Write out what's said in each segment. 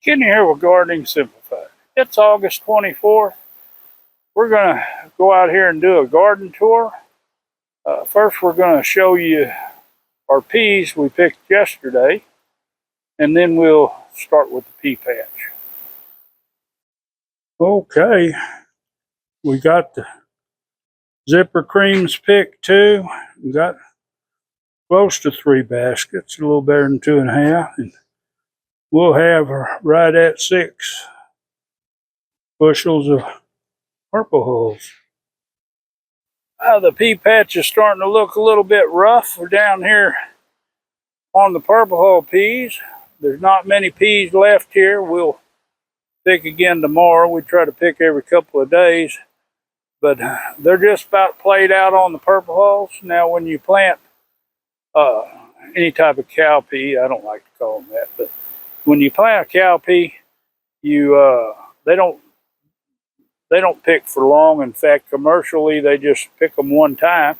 Kenny here with Gardening Simplified. It's August 24th. We're going to go out here and do a garden tour. First, we're going to show you our peas we picked yesterday, and then we'll start with the pea patch. Okay, we got the zipper creams picked too. We got close to 3 baskets, a little better than 2.5, and we'll have right at 6 bushels of purple hulls. The pea patch is starting to look a little bit rough. We're down here on the purple hull peas. There's not many peas left here. We'll pick again tomorrow. We try to pick every couple of days, but they're just about played out on the purple hulls. Now, when you plant any type of cow pea, I don't like to call them that, but when you plant a cow pea, they don't pick for long. In fact, commercially, they just pick them one time.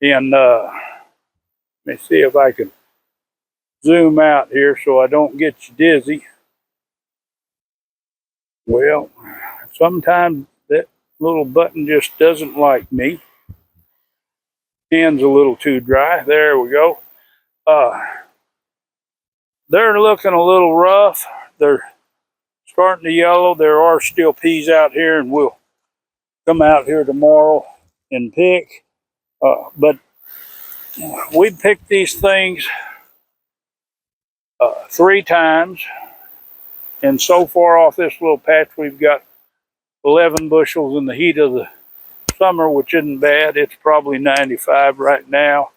And let me see if I can zoom out here so I don't get you dizzy. Well, sometimes that little button just doesn't like me. Hand's a little too dry. There we go. They're looking a little rough. They're starting to yellow. There are still peas out here, and we'll come out here tomorrow and pick. But we picked these things 3 times, and so far off this little patch, we've got 11 bushels in the heat of the summer, which isn't bad. It's probably 95 right now,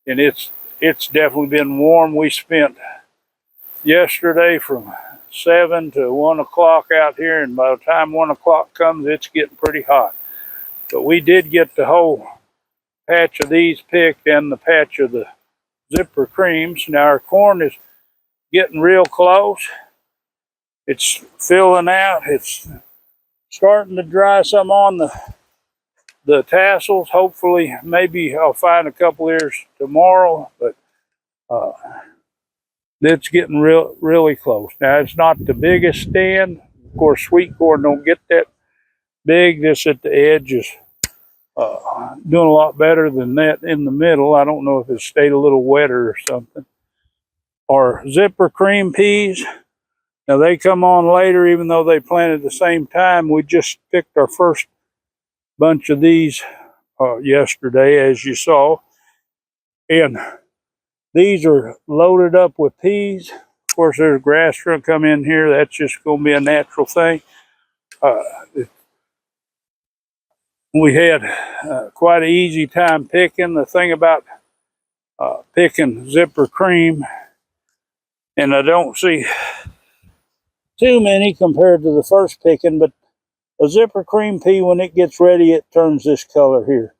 and it's definitely been warm. We spent yesterday from 7 to 1 o'clock out here, and by the time 1 o'clock comes, it's getting pretty hot. But we did get the whole patch of these picked and the patch of the zipper creams. Now our corn is getting real close. It's filling out. It's starting to dry some on the tassels. Hopefully, maybe I'll find a couple ears tomorrow, but it's getting really close. Now, it's not the biggest stand. Of course, sweet corn don't get that big. This at the edge is doing a lot better than that in the middle. I don't know if it stayed a little wetter or something. Our zipper cream peas, now they come on later, even though they planted the same time. We just picked our first bunch of these yesterday, as you saw. And these are loaded up with peas. Of course, there's grass going to come in here. That's just going to be a natural thing. We had quite an easy time picking. The thing about picking zipper cream, and I don't see too many compared to the first picking, but a zipper cream pea, when it gets ready, it turns this color here.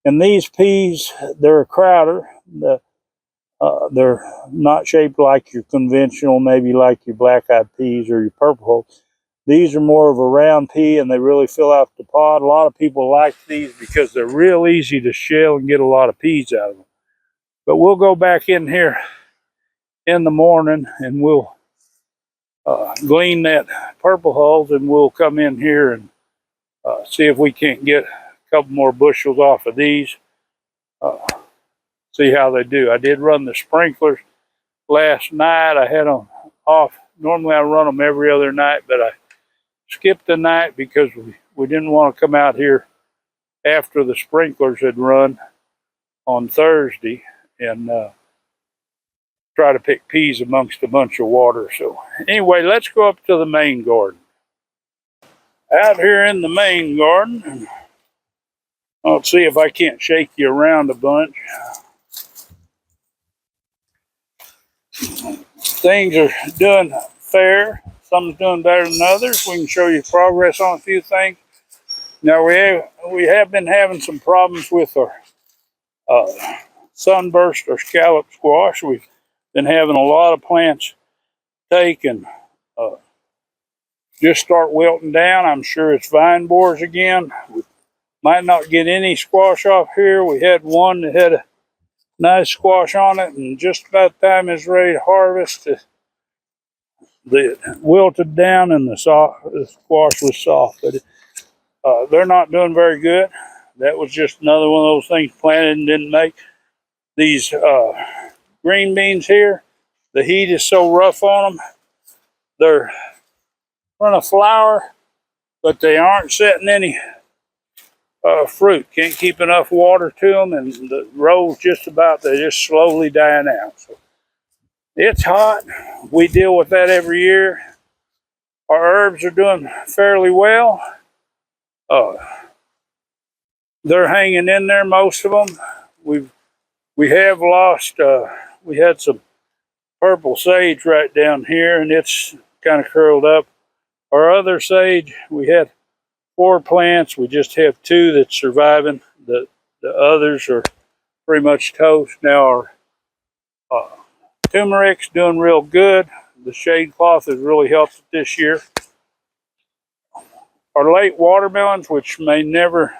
And these peas, they're a crowder. They're not shaped like your conventional, maybe like your black-eyed peas or your purple hull. These are more of a round pea, and they really fill out the pod. A lot of people like these because they're real easy to shell and get a lot of peas out of them. But we'll go back in here in the morning, and we'll glean that purple hulls, and we'll come in here and see if we can't get a couple more bushels off of these. See how they do. I did run the sprinklers last night. I had them off. Normally I run them every other night, but I skipped the night because we didn't want to come out here after the sprinklers had run on Thursday and try to pick peas amongst a bunch of water. So anyway, let's go up to the main garden. Out here in the main garden, I'll see if I can't shake you around a bunch. Things are doing fair. Some's doing better than others. We can show you progress on a few things. Now we have been having some problems with our sunburst or scallop squash. We've been having a lot of plants take and just start wilting down. I'm sure it's vine borers again. We might not get any squash off here. We had one that had a nice squash on it, and just about the time it's ready to harvest, wilted down and the squash was soft, but they're not doing very good. That was just another one of those things planted and didn't make. These green beans here, the heat is so rough on them. They're going to flower, but they aren't setting any fruit. Can't keep enough water to them, and the rows they're just slowly dying out. So it's hot. We deal with that every year. Our herbs are doing fairly well. Uh, they're hanging in there, most of them. We have lost. We had some purple sage right down here, and it's kind of curled up. Our other sage, we had 4 plants. We just have 2 that's surviving. The others are pretty much toast. Now our turmeric's doing real good. The shade cloth has really helped it this year. Our late watermelons, which may never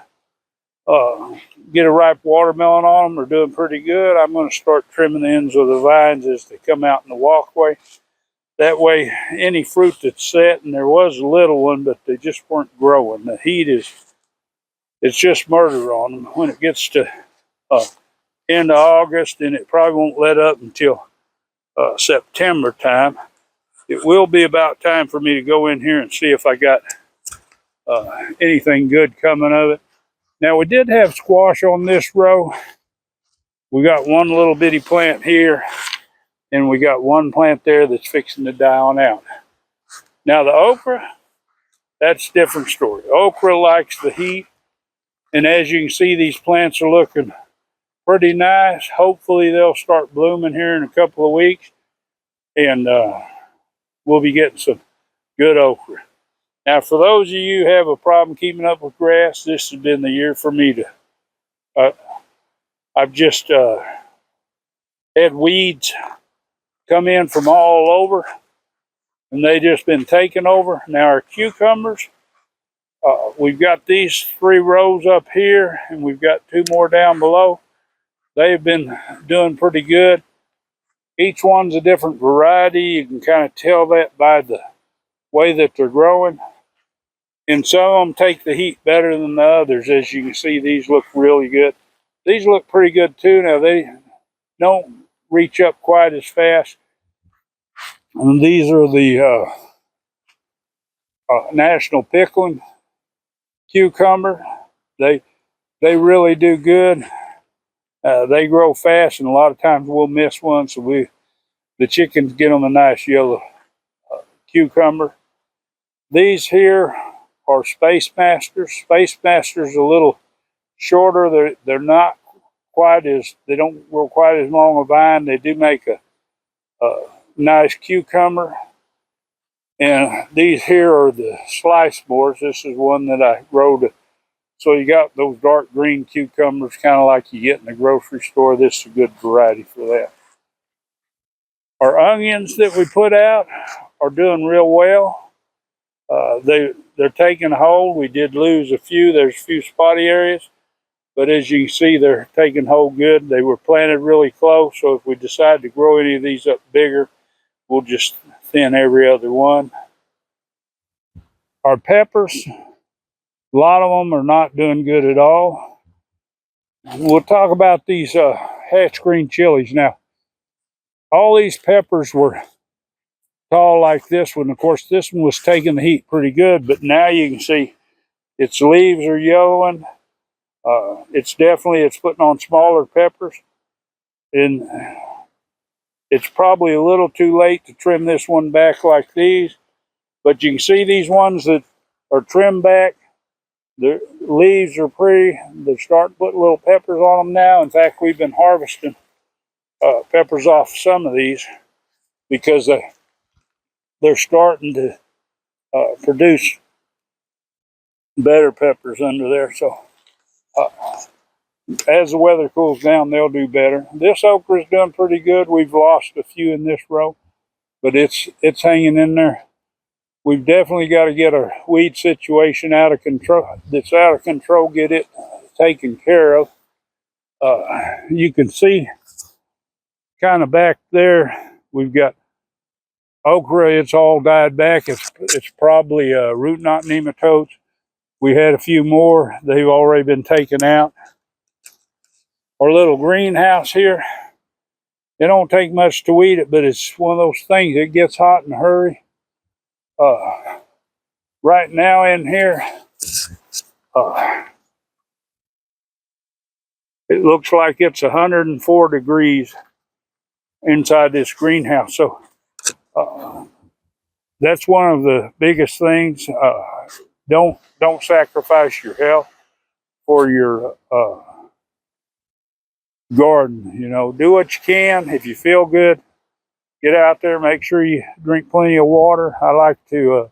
get a ripe watermelon on them, are doing pretty good. I'm going to start trimming the ends of the vines as they come out in the walkway. That way, any fruit that's set, and there was a little one, but they just weren't growing. The heat it's just murder on them. When it gets to end of August, then it probably won't let up until September time. It will be about time for me to go in here and see if I got anything good coming of it. Now, we did have squash on this row. We got one little bitty plant here, and we got one plant there that's fixing to die on out. Now, the okra, that's a different story. Okra likes the heat, and as you can see, these plants are looking pretty nice. Hopefully, they'll start blooming here in a couple of weeks, and we'll be getting some good okra. Now, for those of you who have a problem keeping up with grass, this has been the year for me to. I've just had weeds come in from all over, and they just been taking over. Now, our cucumbers, we've got these 3 rows up here, and we've got 2 more down below. They've been doing pretty good. Each one's a different variety. You can kind of tell that by the way that they're growing. And some of them take the heat better than the others. As you can see, these look really good. These look pretty good too. Now, they don't reach up quite as fast. And these are the National Pickling cucumber. They really do good. They grow fast, and a lot of times we'll miss one, so the chickens get them a nice yellow cucumber. These here are Space Masters. Space Masters are a little shorter. They're not quite as, they don't grow quite as long a vine. They do make a nice cucumber. And these here are the slice boars. This is one that I grew. So you got those dark green cucumbers, kind of like you get in the grocery store. This is a good variety for that. Our onions that we put out are doing real well. They're taking hold. We did lose a few. There's a few spotty areas, but as you can see, they're taking hold good. They were planted really close, so if we decide to grow any of these up bigger, we'll just thin every other one. Our peppers, a lot of them are not doing good at all. We'll talk about these hatch green chilies. Now, all these peppers were tall like this one. Of course, this one was taking the heat pretty good, but now you can see its leaves are yellowing. It's putting on smaller peppers, and it's probably a little too late to trim this one back like these, but you can see these ones that are trimmed back, the leaves are pretty. They're starting to put little peppers on them now. In fact, we've been harvesting peppers off some of these because they're starting to produce better peppers under there. So as the weather cools down, they'll do better. This okra is doing pretty good. We've lost a few in this row, but it's hanging in there. We've definitely got to get our weed situation out of control. That's out of control. Get it taken care of. You can see kind of back there, we've got Okra, it's all died back. It's probably root knot nematodes. We had a few more. They've already been taken out. Our little greenhouse here, it don't take much to weed it, but it's one of those things. It gets hot in a hurry. Right now in here, uh, it looks like it's 104 degrees inside this greenhouse. So that's one of the biggest things. Don't sacrifice your health for your garden. You know, do what you can. If you feel good, get out there. Make sure you drink plenty of water. I like to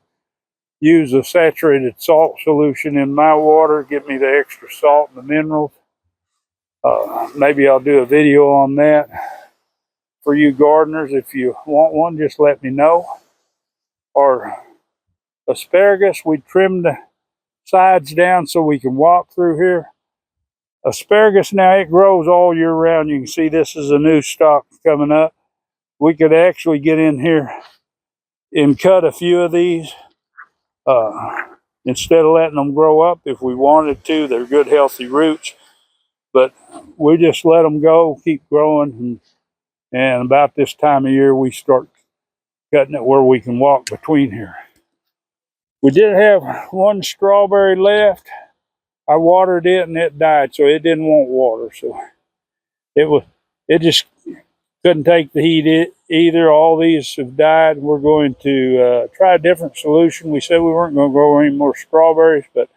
use a saturated salt solution in my water. Give me the extra salt and the minerals. Maybe I'll do a video on that for you gardeners. If you want one, just let me know. Or asparagus, we trimmed the sides down so we can walk through here. Asparagus now, it grows all year round. You can see this is a new stock coming up. We could actually get in here and cut a few of these instead of letting them grow up if we wanted to. They're good, healthy roots, but we just let them go, keep growing, and about this time of year we start cutting it where we can walk between here. We did have one strawberry left. I watered it and it died, so it didn't want water. So it just couldn't take the heat either. All these have died. We're going to try a different solution. We said we weren't going to grow any more strawberries, but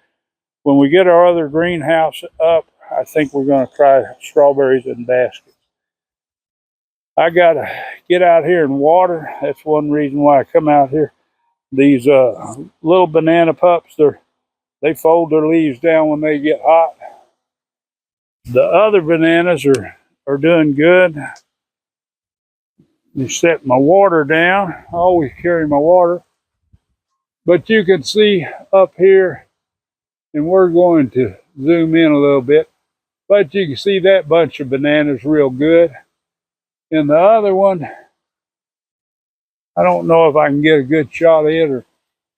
when we get our other greenhouse up, I think we're going to try strawberries in baskets. I got to get out here and water. That's one reason why I come out here. These little banana pups, they fold their leaves down when they get hot. The other bananas are doing good. You set my water down. I always carry my water. But you can see up here, and we're going to zoom in a little bit, but you can see that bunch of bananas real good. And the other one, I don't know if I can get a good shot at it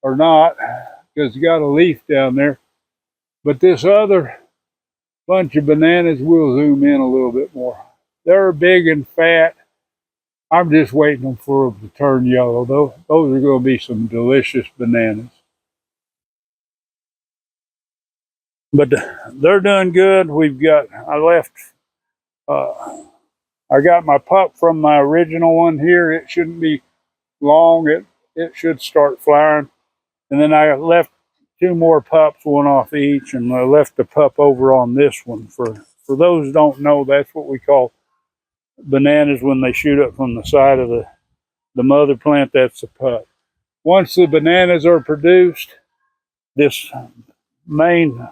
or not, because it's got a leaf down there. But this other bunch of bananas, we'll zoom in a little bit more. They're big and fat. I'm just waiting for them to turn yellow. Those are going to be some delicious bananas. But they're doing good. I got my pup from my original one here. It shouldn't be long. It should start flowering. And then I left two more pups, one off each, and I left the pup over on this one. For those who don't know, that's what we call bananas when they shoot up from the side of the mother plant. That's the pup. Once the bananas are produced, this main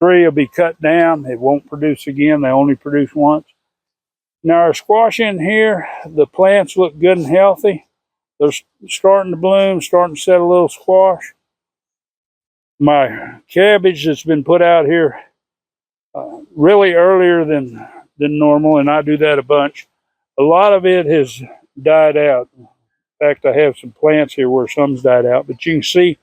tree will be cut down. It won't produce again. They only produce once. Now our squash in here, the plants look good and healthy. They're starting to bloom, starting to set a little squash. My cabbage that's been put out here really earlier than normal, and I do that a bunch. A lot of it has died out. In fact, I have some plants here where some's died out, but you can see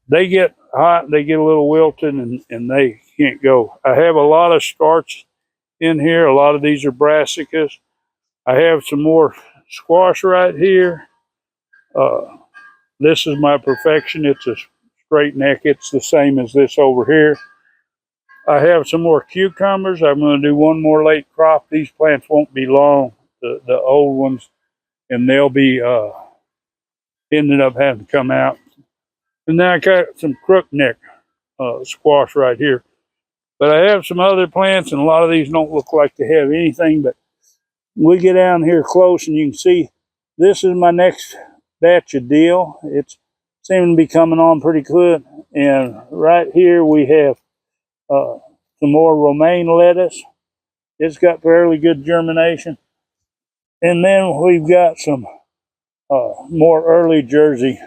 they get hot, they get a little wilted, and they can't go. I have a lot of starts in here. A lot of these are brassicas. I have some more squash right here. This is my perfection. It's a straight neck. It's the same as this over here. I have some more cucumbers. I'm going to do one more late crop. These plants won't be long, the old ones, and they'll be ended up having to come out. And then I got some crookneck squash right here. But I have some other plants, and a lot of these don't look like they have anything. But we get down here close, and you can see this is my next batch of dill. It's seeming to be coming on pretty good. And right here we have some more romaine lettuce. It's got fairly good germination. And then we've got some more early Jersey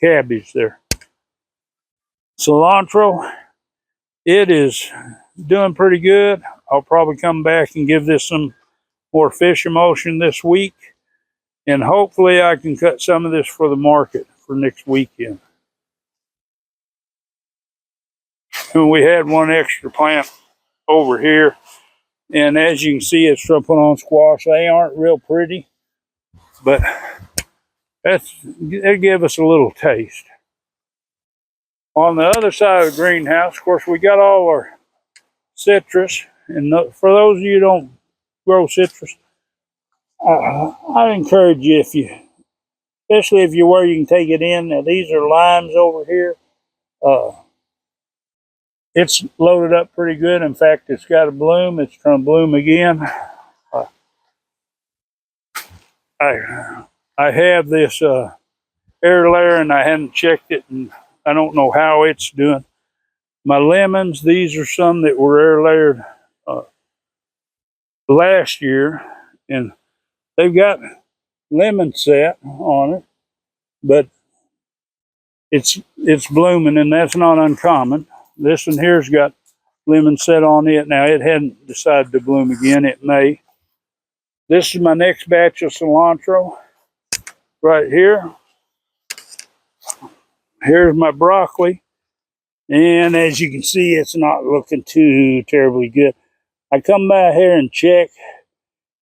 cabbage there. Cilantro, it is doing pretty good. I'll probably come back and give this some more fish emulsion this week. And hopefully I can cut some of this for the market for next weekend. And we had one extra plant over here. And as you can see, it's from put on squash. They aren't real pretty, but they give us a little taste. On the other side of the greenhouse, of course, we got all our citrus. And for those of you who don't grow citrus, I'd encourage you, especially if you're where you can take it in. Now, these are limes over here. It's loaded up pretty good. In fact, it's got a bloom. It's trying to bloom again. I have this air layer, and I hadn't checked it, and I don't know how it's doing. My lemons, these are some that were air layered last year, and they've got lemon set on it, but it's blooming, and that's not uncommon. This one here's got lemon set on it. Now, it hadn't decided to bloom again. It may. This is my next batch of cilantro right here. Here's my broccoli. And as you can see, it's not looking too terribly good. I come by here and check.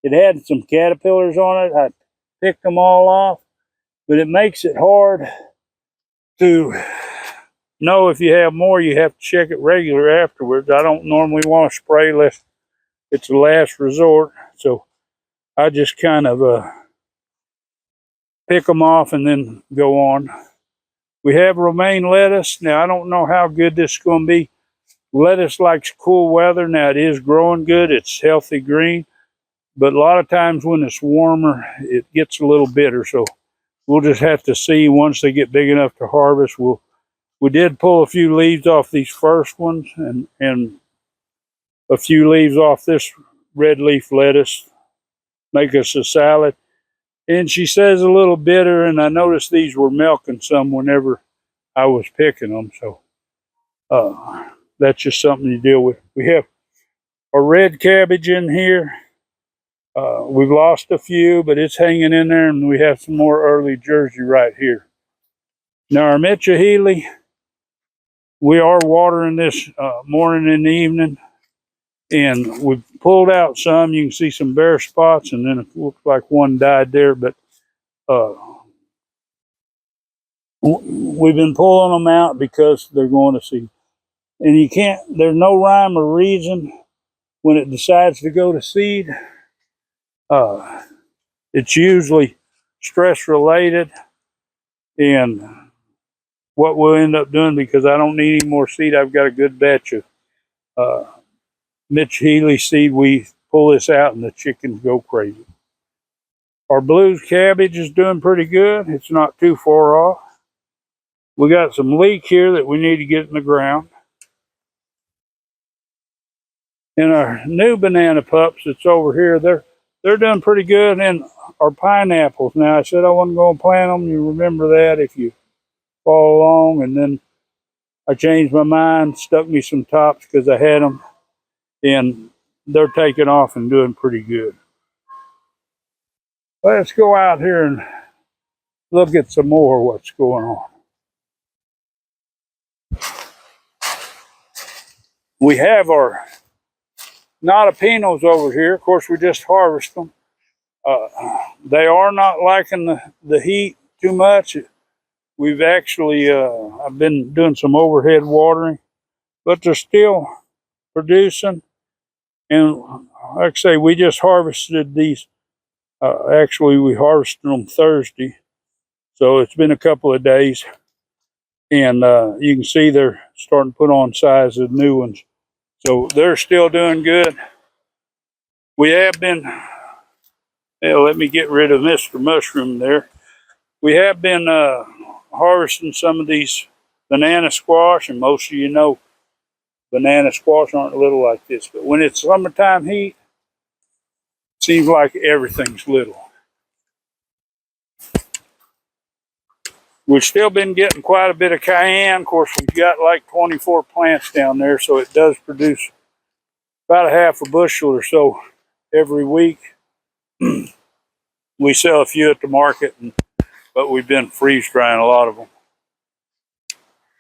It had some caterpillars on it. I picked them all off, but it makes it hard to know if you have more. You have to check it regular afterwards. I don't normally want to spray unless it's the last resort. So I just kind of pick them off and then go on. We have romaine lettuce. Now, I don't know how good this is going to be. Lettuce likes cool weather. Now, it is growing good. It's healthy green. But a lot of times when it's warmer, it gets a little bitter. So we'll just have to see once they get big enough to harvest. We did pull a few leaves off these first ones and a few leaves off this red leaf lettuce. Make us a salad. And she says a little bitter, and I noticed these were milking some whenever I was picking them. So that's just something to deal with. We have a red cabbage in here. We've lost a few, but it's hanging in there, and we have some more early Jersey right here. Now, our Mitchell-Healy, we are watering this morning and evening, and we've pulled out some. You can see some bare spots, and then it looks like one died there, but we've been pulling them out because they're going to seed. And you can't, there's no rhyme or reason when it decides to go to seed. It's usually stress related, and what we'll end up doing, because I don't need any more seed, I've got a good batch of Mitchell-Healy seed. We pull this out and the chickens go crazy. Our blues cabbage is doing pretty good. It's not too far off. We got some leek here that we need to get in the ground. And our new banana pups that's over here, they're doing pretty good. And our pineapples. Now, I said I wasn't going to plant them. You remember that if you follow along. And then I changed my mind, stuck me some tops because I had them. And they're taking off and doing pretty good. Let's go out here and look at some more of what's going on. We have our Natapinos over here. Of course, we just harvest them. They are not liking the heat too much. We've actually, I've been doing some overhead watering, but they're still producing. And like I say, we just harvested these. Actually, we harvested them Thursday. So it's been a couple of days. And you can see they're starting to put on size of new ones. So they're still doing good. We have been, let me get rid of Mr. Mushroom there. We have been harvesting some of these banana squash, and most of you know banana squash aren't little like this. But when it's summertime heat, it seems like everything's little. We've still been getting quite a bit of cayenne. Of course, we've got like 24 plants down there, so it does produce about a half a bushel or so every week. We sell a few at the market, but we've been freeze drying a lot of them.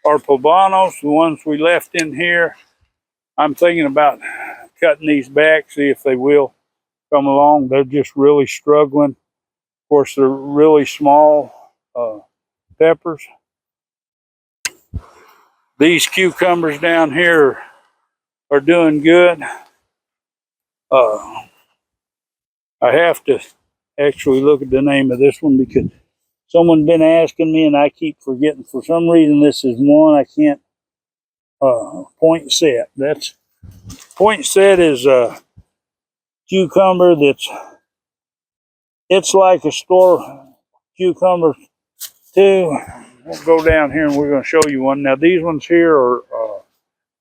Our poblano's, the ones we left in here, I'm thinking about cutting these back, see if they will come along. They're just really struggling. Of course, they're really small peppers. These cucumbers down here are doing good. I have to actually look at the name of this one because someone's been asking me and I keep forgetting. For some reason, this is one I can't poinsettia. That's poinsettia is a cucumber it's like a store cucumber too. We'll go down here and we're going to show you one. Now these ones here are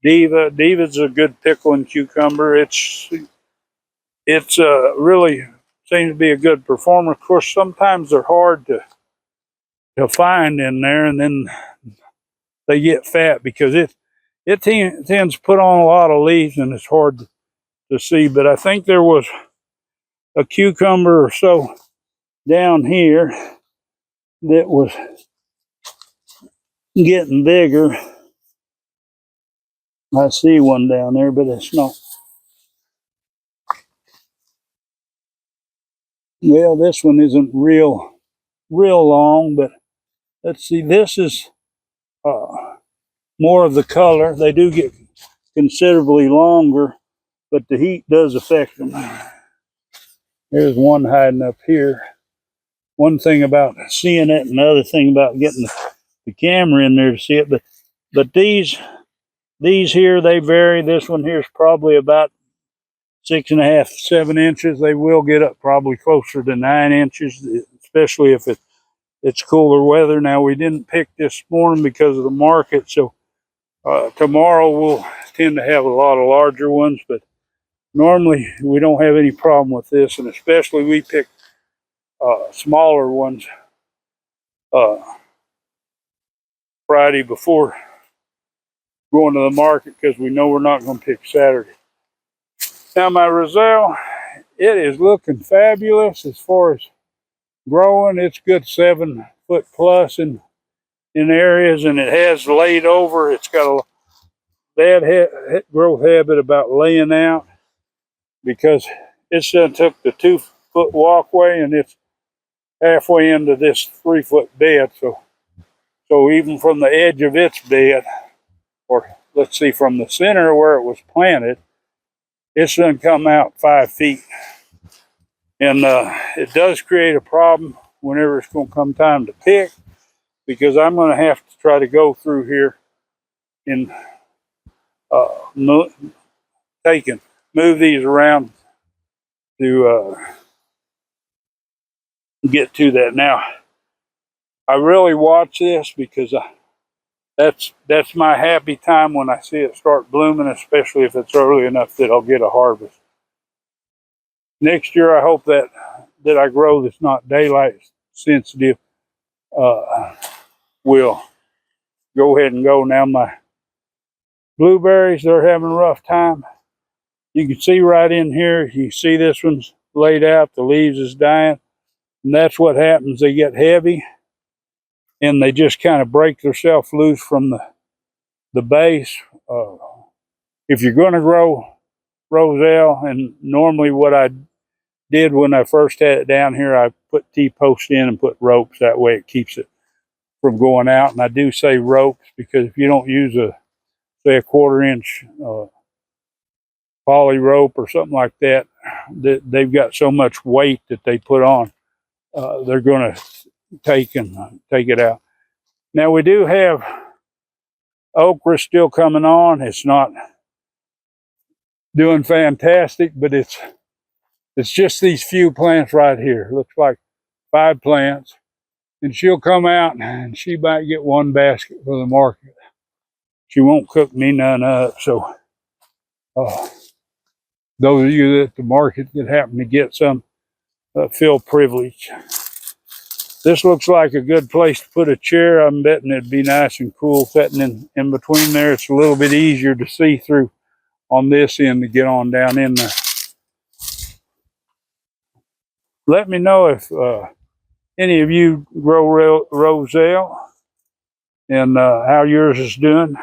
Diva. Diva's a good pickling cucumber. It's really seems to be a good performer. Of course, sometimes they're hard to find in there, and then they get fat because it tends to put on a lot of leaves and it's hard to see. But I think there was a cucumber or so down here that was getting bigger. I see one down there, but it's not. Well, this one isn't real long, but let's see. This is more of the color. They do get considerably longer, but the heat does affect them. There's one hiding up here. One thing about seeing it, and the other thing about getting the camera in there to see it. But these here, they vary. This one here is probably about 6.5, 7 inches. They will get up probably closer to 9 inches, especially if it's cooler weather. Now, we didn't pick this morning because of the market, so tomorrow we'll tend to have a lot of larger ones, but normally we don't have any problem with this, and especially we pick smaller ones Friday before going to the market because we know we're not going to pick Saturday. Now my Roselle, it is looking fabulous as far as growing. It's good 7 foot plus in areas, and it has laid over. It's got a bad growth habit about laying out because it's took the 2 foot walkway and it's halfway into this 3 foot bed. So even from the edge of its bed, or let's see, from the center where it was planted, it's going to come out 5 feet. And it does create a problem whenever it's going to come time to pick, because I'm going to have to try to go through here and move these around to get to that. Now, I really watch this because that's my happy time when I see it start blooming, especially if it's early enough that I'll get a harvest. Next year, I hope that I grow that's not daylight sensitive will go ahead and go. Now my blueberries, they're having a rough time. You can see right in here, you see this one's laid out, the leaves is dying, and that's what happens. They get heavy and they just kind of break themselves loose from the base. If you're going to grow Roselle, and normally what I did when I first had it down here, I put T-posts in and put ropes. That way it keeps it from going out. And I do say ropes because if you don't use say a 1/4 inch poly rope or something like that, they've got so much weight that they put on, they're going to take it out. Now we do have okra still coming on. It's not doing fantastic, but it's just these few plants right here. Looks like 5 plants, and she'll come out and she might get 1 basket for the market. She won't cook me none up. So those of you at the market that happen to get some, feel privileged. This looks like a good place to put a chair. I'm betting it'd be nice and cool sitting in between there. It's a little bit easier to see through on this end to get on down in there. let me know if any of you grow roselle and how yours is doing.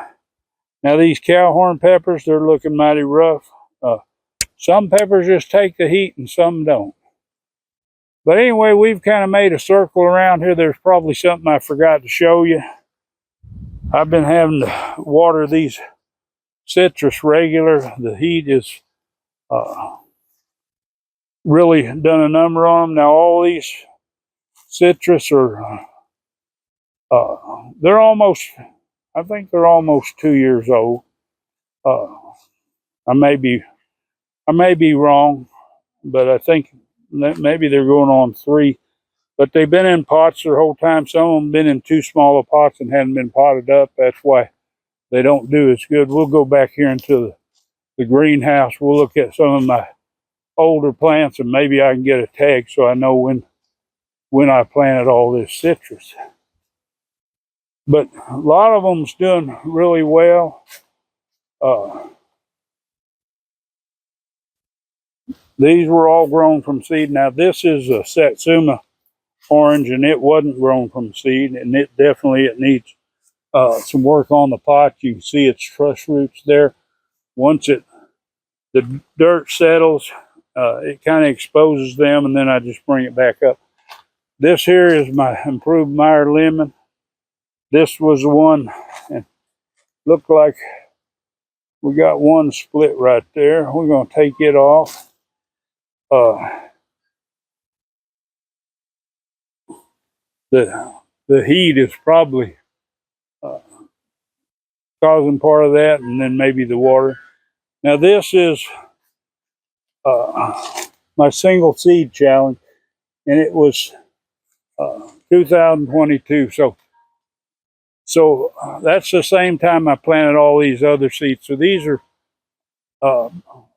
Now these cow horn peppers, they're looking mighty rough. Some peppers just take the heat and some don't. But anyway, we've kind of made a circle around here. There's probably something I forgot to show you. I've been having to water these citrus regular. The heat is really done a number on them. Now all these citrus are, they're almost, I think they're almost 2 years old. I may be wrong, but I think that maybe they're going on 3. But they've been in pots their whole time. Some of them been in too small of pots and hadn't been potted up. That's why they don't do as good. We'll go back here into the greenhouse. We'll look at some of my older plants and maybe I can get a tag so I know when I planted all this citrus. But a lot of them's doing really well. These were all grown from seed. Now this is a Satsuma orange and it wasn't grown from seed, and it needs some work on the pot. You can see its truss roots there. Once the dirt settles, it kind of exposes them, and then I just bring it back up. This here is my improved Meyer lemon. This was the one, and looked like we got one split right there. We're going to take it off. The heat is probably causing part of that, and then maybe the water. Now this is my single seed challenge, and it was 2022. So that's the same time I planted all these other seeds. So these are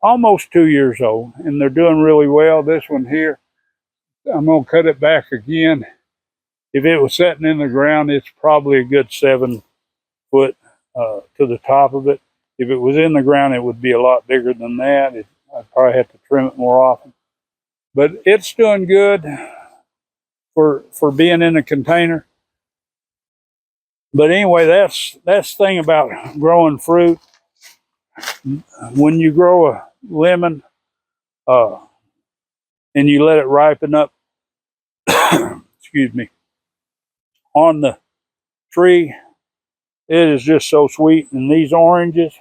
almost 2 years old, and they're doing really well. This one here, I'm going to cut it back again. If it was sitting in the ground, it's probably a good 7 foot to the top of it. If it was in the ground, it would be a lot bigger than that. I'd probably have to trim it more often. But it's doing good for being in a container. But anyway, that's the thing about growing fruit. When you grow a lemon and you let it ripen up, excuse me, on the tree, it is just so sweet. And these oranges,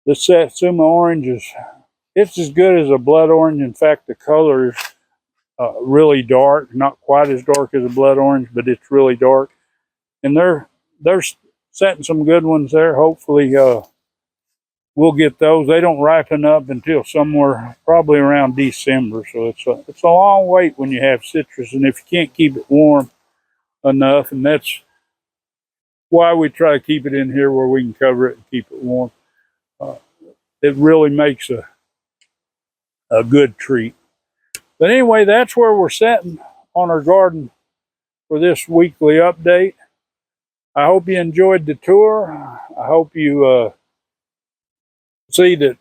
the Satsuma oranges, it's as good as a blood orange. In fact, the color is really dark, not quite as dark as a blood orange, but it's really dark. And they're setting some good ones there. Hopefully we'll get those. They don't ripen up until somewhere probably around December. So it's a long wait when you have citrus, and if you can't keep it warm enough, and that's why we try to keep it in here where we can cover it and keep it warm. It really makes a good treat. But anyway, that's where we're sitting on our garden for this weekly update. I hope you enjoyed the tour. I hope you see that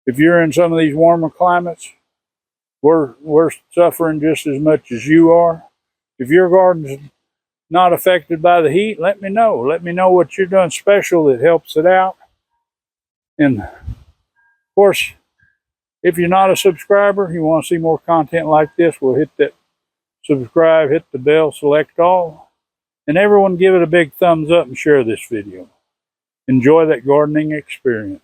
if you're in some of these warmer climates, we're suffering just as much as you are. If your garden's not affected by the heat, let me know. Let me know what you're doing special that helps it out. And of course, if you're not a subscriber, you want to see more content like this, we'll hit that subscribe, hit the bell, select all. And everyone give it a big thumbs up and share this video. Enjoy that gardening experience.